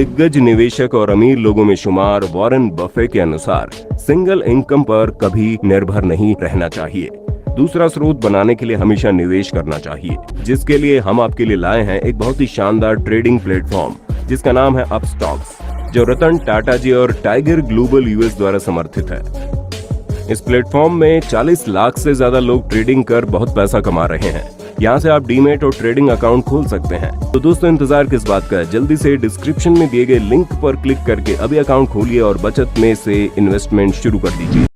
दिग्गज निवेशक और अमीर लोगों में शुमार वॉरेन बफे के अनुसार सिंगल इनकम पर कभी निर्भर नहीं रहना चाहिए। दूसरा स्रोत बनाने के लिए हमेशा निवेश करना चाहिए, जिसके लिए हम आपके लिए लाए हैं एक बहुत ही शानदार ट्रेडिंग प्लेटफॉर्म जिसका नाम है अपस्टॉक्स, जो रतन टाटा जी और टाइगर ग्लोबल यूएस द्वारा समर्थित है। इस प्लेटफॉर्म में 40 लाख से ज्यादा लोग ट्रेडिंग कर बहुत पैसा कमा रहे हैं। यहाँ से आप डीमेट और ट्रेडिंग अकाउंट खोल सकते हैं। तो दोस्तों, इंतजार किस बात का है, जल्दी से डिस्क्रिप्शन में दिए गए लिंक पर क्लिक करके अभी अकाउंट खोलिए और बचत में से इन्वेस्टमेंट शुरू कर दीजिए।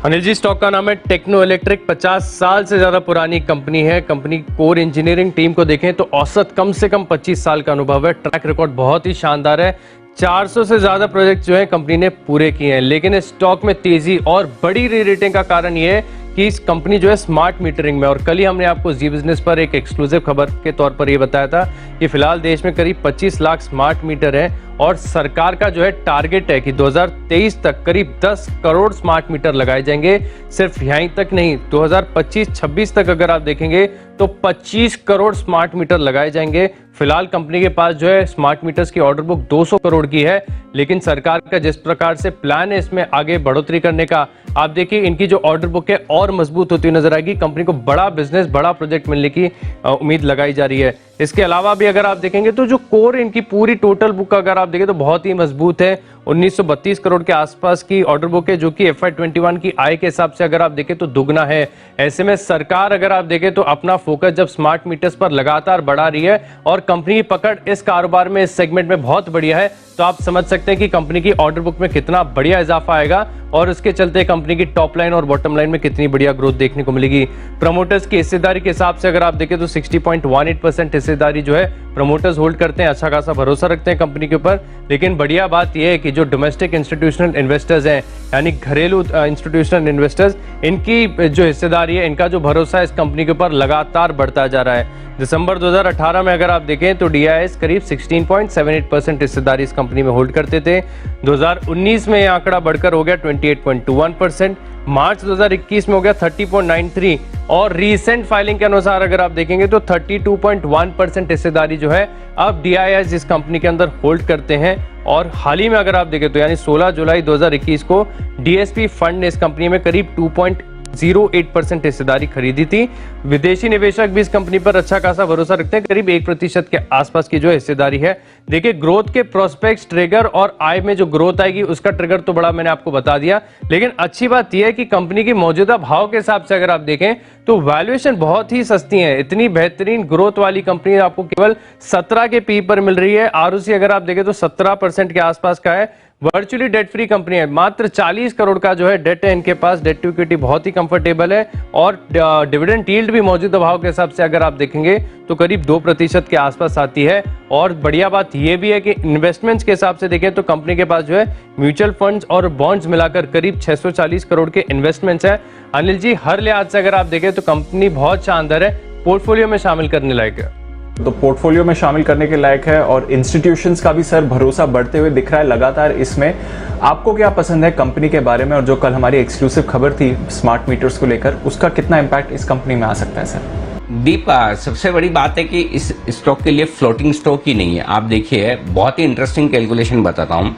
अनिल जी, स्टॉक का नाम है टेक्नो इलेक्ट्रिक। 50 साल से ज्यादा पुरानी कंपनी है। कंपनी कोर इंजीनियरिंग टीम को देखें तो औसत कम से कम 25 साल का अनुभव है। ट्रैक रिकॉर्ड बहुत ही शानदार है। 400 से ज्यादा प्रोजेक्ट जो है कंपनी ने पूरे किए हैं। लेकिन इस स्टॉक में तेजी और बड़ी री रेटिंग का कारण ये है कि इस कंपनी जो है स्मार्ट मीटरिंग में, और कल ही हमने आपको जी बिजनेस पर एक एक्सक्लूसिव खबर के तौर पर ये बताया था कि फिलहाल देश में करीब 25 लाख स्मार्ट मीटर है और सरकार का जो है टारगेट है कि 2023 तक करीब 10 करोड़ स्मार्ट मीटर लगाए जाएंगे। सिर्फ यहीं तक नहीं, 2025-26 तक अगर आप देखेंगे तो 25 करोड़ स्मार्ट मीटर लगाए जाएंगे। फिलहाल कंपनी के पास जो है स्मार्ट मीटर्स की ऑर्डर बुक 200 करोड़ की है, लेकिन सरकार का जिस प्रकार से प्लान है इसमें आगे बढ़ोतरी करने का, आप देखिए इनकी जो ऑर्डर बुक है और मजबूत होती हुई नजर आएगी। कंपनी को बड़ा बिजनेस, बड़ा प्रोजेक्ट मिलने की उम्मीद लगाई जा रही है। इसके अलावा भी अगर आप देखेंगे तो जो कोर इनकी पूरी टोटल बुक अगर आप देखें तो बहुत ही मजबूत है। 1932 करोड़ के आसपास की ऑर्डर बुक है, जो कि FY21 की आय के हिसाब से अगर आप देखें तो दुगना है। ऐसे में सरकार अगर आप देखें तो अपना फोकस जब स्मार्ट मीटर्स पर लगातार बढ़ा रही है और कंपनी की पकड़ इस कारोबार में, इस सेगमेंट में बहुत बढ़िया है, तो आप समझ सकते हैं कि कंपनी की ऑर्डर बुक में कितना बढ़िया इजाफा आएगा और उसके चलते कंपनी की टॉप लाइन और बॉटम लाइन में कितनी बढ़िया ग्रोथ देखने को मिलेगी। प्रमोटर्स की हिस्सेदारी के हिसाब से अगर आप देखें तो 60.18% हिस्सेदारी जो है प्रमोटर्स होल्ड करते हैं। अच्छा खासा भरोसा रखते हैं कंपनी के ऊपर। लेकिन बढ़िया बात यह है कि जो डोमेस्टिक इंस्टीट्यूशनल इन्वेस्टर्स हैं, यानी घरेलू इंस्टीट्यूशनल इन्वेस्टर्स, इनकी जो हिस्सेदारी है, इनका जो भरोसा है इस कंपनी के ऊपर लगातार बढ़ता जा रहा है। दिसंबर 2018 में अगर आप देखें तो DIS करीब 16.78% हिस्सेदारी इस कंपनी में होल्ड करते थे। 2019 में यह आंकड़ा बढ़कर हो गया 28.21%। मार्च 2021 में हो गया 30.93 और रीसेंट फाइलिंग के अनुसार अगर आप देखेंगे तो 32.1% हिस्सेदारी जो है अब DIS इस कंपनी के अंदर होल्ड करते हैं। और हाल ही में अगर आप देखें तो यानी 16 जुलाई 2021 को DSP फंड ने इस कंपनी में करीब 2.08% हिस्सेदारी खरीदी थी। विदेशी निवेशक भी इस कंपनी पर अच्छा खासा भरोसा रखते हैं। करीब 1% के आसपास की जो हिस्सेदारी है। देखिए, ग्रोथ के प्रोस्पेक्ट्स, ट्रिगर और आय में जो ग्रोथ आएगी उसका ट्रिगर तो बड़ा मैंने आपको बता दिया। लेकिन अच्छी बात यह है कि कंपनी की मौजूदा भाव के हिसाब से अगर आप देखें तो वैल्यूएशन बहुत ही सस्ती है। इतनी बेहतरीन ग्रोथ वाली कंपनी आपको केवल 17 के पी पर मिल रही है। ROC अगर आप देखें तो 17% के आसपास का है। वर्चुअली डेट फ्री कंपनी है। मात्र 40 करोड़ का जो है डेट है इनके पास। डेट टू इक्विटी बहुत ही कंफर्टेबल है और डिविडेंड यील्ड भी मौजूदा भाव के हिसाब से अगर आप देखेंगे तो करीब 2% के आसपास आती है। और बढ़िया बात यह भी है कि इन्वेस्टमेंट्स के हिसाब से देखें तो कंपनी के पास जो है म्यूचुअल फंड्स और बॉन्ड्स मिलाकर करीब 640 करोड़ के इन्वेस्टमेंट्स है। अनिल जी, हर लिहाज से अगर आप देखें तो कंपनी बहुत शानदार है, पोर्टफोलियो में शामिल करने लायक है। तो पोर्टफोलियो में शामिल करने के लायक है और इंस्टीट्यूशंस का भी सर भरोसा बढ़ते हुए दिख रहा है लगातार इसमें। आपको क्या पसंद है कंपनी के बारे में, और जो कल हमारी एक्सक्लूसिव खबर थी स्मार्ट मीटर्स को लेकर, उसका कितना इम्पैक्ट इस कंपनी में आ सकता है सर? दीप, सबसे बड़ी बात है कि इस स्टॉक के लिए फ्लोटिंग स्टॉक ही नहीं है। आप देखिए, बहुत ही इंटरेस्टिंग कैलकुलेशन बताता हूँ।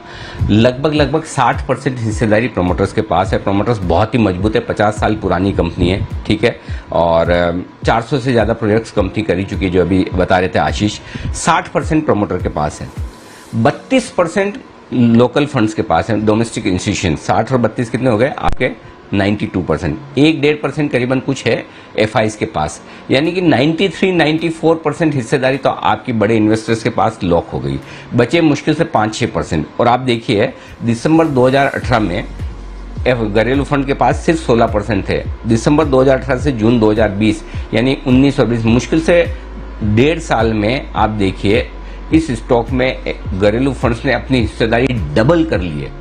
लगभग 60% हिस्सेदारी प्रोमोटर्स के पास है। प्रोमोटर्स बहुत ही मजबूत है, 50 साल पुरानी कंपनी है, ठीक है। और 400 से ज़्यादा प्रोजेक्ट्स कंपनी कर ही चुकी है, जो अभी बता रहे थे आशीष। 60% प्रोमोटर के पास है। 32% लोकल फंड्स के पास है, डोमेस्टिक इंस्टीट्यूशन। 60 और 32 कितने हो गए आपके? 92%। 1-1.5% करीबन कुछ है FIs के पास, यानी कि 93-94% हिस्सेदारी तो आपकी बड़े इन्वेस्टर्स के पास लॉक हो गई। बचे मुश्किल से 5-6%। और आप देखिए, दिसंबर 2018 में घरेलू फंड के पास सिर्फ 16% थे। दिसंबर 2018 से जून 2020 यानी 19 और 20, मुश्किल से 1.5 साल में आप देखिए इस स्टॉक में घरेलू फंड्स ने अपनी हिस्सेदारी डबल कर ली है।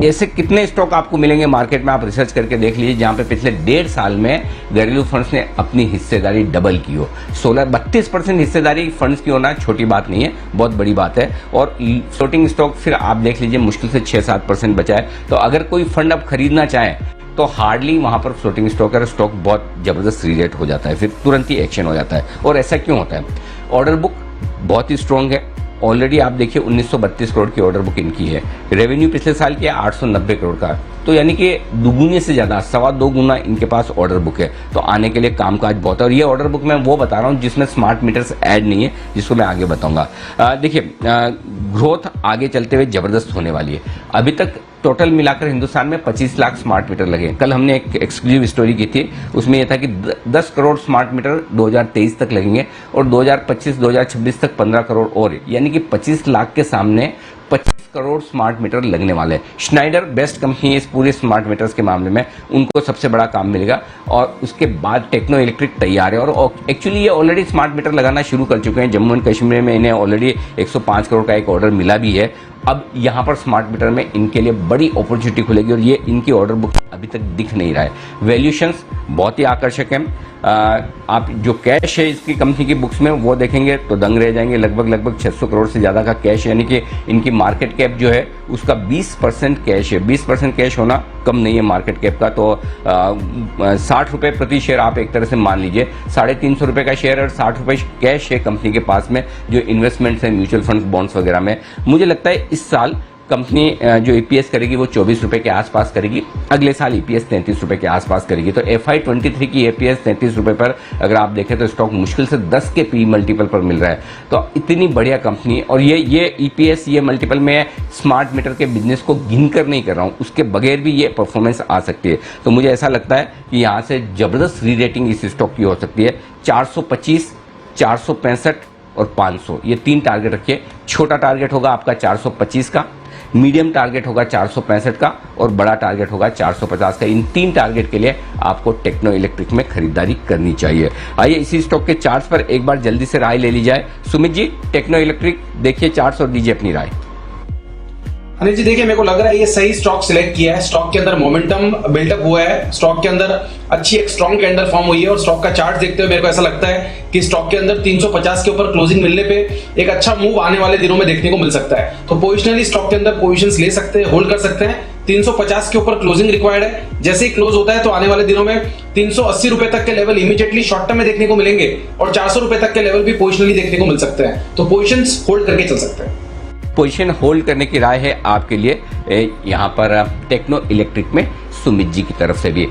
ऐसे कितने स्टॉक आपको मिलेंगे मार्केट में, आप रिसर्च करके देख लीजिए, जहां पे पिछले 1.5 साल में घरेलू फंड्स ने अपनी हिस्सेदारी डबल की हो। 32% हिस्सेदारी फंड्स की होना छोटी बात नहीं है, बहुत बड़ी बात है। और फ्लोटिंग स्टॉक फिर आप देख लीजिए, मुश्किल से 6-7% बचा है। तो अगर कोई फंड अब खरीदना चाहे तो हार्डली वहां पर फ्लोटिंग स्टॉक है, स्टॉक बहुत जबरदस्त रीरेट हो जाता है, फिर तुरंत ही एक्शन हो जाता है। और ऐसा क्यों होता है? ऑर्डर बुक बहुत ही स्ट्रॉन्ग है। ऑलरेडी आप देखिए 1932 करोड़ की ऑर्डर बुक इनकी है। रेवेन्यू पिछले साल की 890 करोड़ का, तो यानी कि दुगुने से ज्यादा, 2.25 गुना इनके पास ऑर्डर बुक है। तो आने के लिए कामकाज बहुत है। और ये ऑर्डर बुक मैं वो बता रहा हूँ जिसमें स्मार्ट मीटर्स ऐड नहीं है, जिसको मैं आगे बताऊंगा। देखिए ग्रोथ आगे चलते हुए जबरदस्त होने वाली है। अभी तक टोटल मिलाकर हिंदुस्तान में 25 लाख स्मार्ट मीटर लगे। कल हमने एक एक्सक्लूसिव स्टोरी की थी, उसमें यह था कि 10 करोड़ स्मार्ट मीटर 2023 तक लगेंगे और 2025-2026 तक 15 करोड़ और, यानी कि 25 लाख के सामने 25 करोड़ स्मार्ट मीटर लगने वाले हैं। श्नाइडर बेस्ट कंपनी है इस पूरे स्मार्ट मीटर्स के मामले में, उनको सबसे बड़ा काम मिलेगा। और उसके बाद टेक्नो इलेक्ट्रिक तैयार है और एक्चुअली ये ऑलरेडी स्मार्ट मीटर लगाना शुरू कर चुके हैं। जम्मू एंड कश्मीर में इन्हें ऑलरेडी 105 करोड़ का एक ऑर्डर मिला भी है। अब यहाँ पर स्मार्ट मीटर में इनके लिए बड़ी अपॉर्चुनिटी खुलेगी और ये इनकी ऑर्डर बुक अभी तक दिख नहीं रहा है। वैल्यूशंस बहुत ही आकर्षक हैं। आप जो कैश है इसकी कंपनी की बुक्स में वो देखेंगे तो दंग रह जाएंगे। लगभग 600 करोड़ से ज़्यादा का कैश, यानी कि इनकी मार्केट कैप जो है उसका 20% कैश है। 20% कैश होना कम नहीं है मार्केट कैप का। तो 60 रुपये प्रति शेयर आप एक तरह से मान लीजिए, 350 रुपये का शेयर और 60 रुपये कैश है कंपनी के पास में, जो इन्वेस्टमेंट्स हैं म्यूचुअल फंड्स बॉन्ड्स वगैरह में। मुझे लगता है इस साल कंपनी जो ईपीएस करेगी वो 24 रुपये के आसपास करेगी, अगले साल ईपीएस 33 रुपये के आसपास करेगी। तो FY23 की ईपीएस 33 रुपये पर अगर आप देखें तो स्टॉक मुश्किल से 10 के पी मल्टीपल पर मिल रहा है। तो इतनी बढ़िया कंपनी, और ये ईपीएस ये मल्टीपल में स्मार्ट मीटर के बिजनेस को गिन कर नहीं कर रहा हूँ, उसके बगैर भी ये परफॉर्मेंस आ सकती है। तो मुझे ऐसा लगता है कि यहाँ से जबरदस्त री रेटिंग इस स्टॉक की हो सकती है। 425, 465 और 500 ये 3 टारगेट रखिए। छोटा टारगेट होगा आपका 425 का, मीडियम टारगेट होगा 465 का और बड़ा टारगेट होगा 450 का। इन 3 टारगेट के लिए आपको टेक्नो इलेक्ट्रिक में खरीदारी करनी चाहिए। आइए इसी स्टॉक के चार्ट्स पर एक बार जल्दी से राय ले ली जाए। सुमित जी, टेक्नो इलेक्ट्रिक देखिए चार्ट्स और दीजिए अपनी राय। अनिल जी देखिए, मेरे को लग रहा है ये सही स्टॉक सिलेक्ट किया है। स्टॉक के अंदर मोमेंटम बिल्डअप हुआ है, स्टॉक के अंदर अच्छी एक स्ट्रॉन्ग कैंडल फॉर्म हुई है और स्टॉक का चार्ट देखते हुए मेरे को ऐसा लगता है कि स्टॉक के अंदर 350 के ऊपर क्लोजिंग मिलने पे एक अच्छा मूव आने वाले दिनों में देखने को मिल सकता है। तो पोजिशनली स्टॉक के अंदर पोजिशंस ले सकते हैं, होल्ड कर सकते हैं। 350 के ऊपर क्लोजिंग रिक्वायर्ड है। जैसे ही क्लोज होता है तो आने वाले दिनों में 380 रुपए तक के लेवल इमीडिएटली शॉर्ट टर्म में देखने को मिलेंगे और 400 रुपए तक के लेवल भी पोजिशनली देखने को मिल सकते हैं। तो पोजिशंस होल्ड करके चल सकते हैं। पोजीशन होल्ड करने की राय है आपके लिए यहाँ पर टेक्नो इलेक्ट्रिक में सुमित जी की तरफ से भी।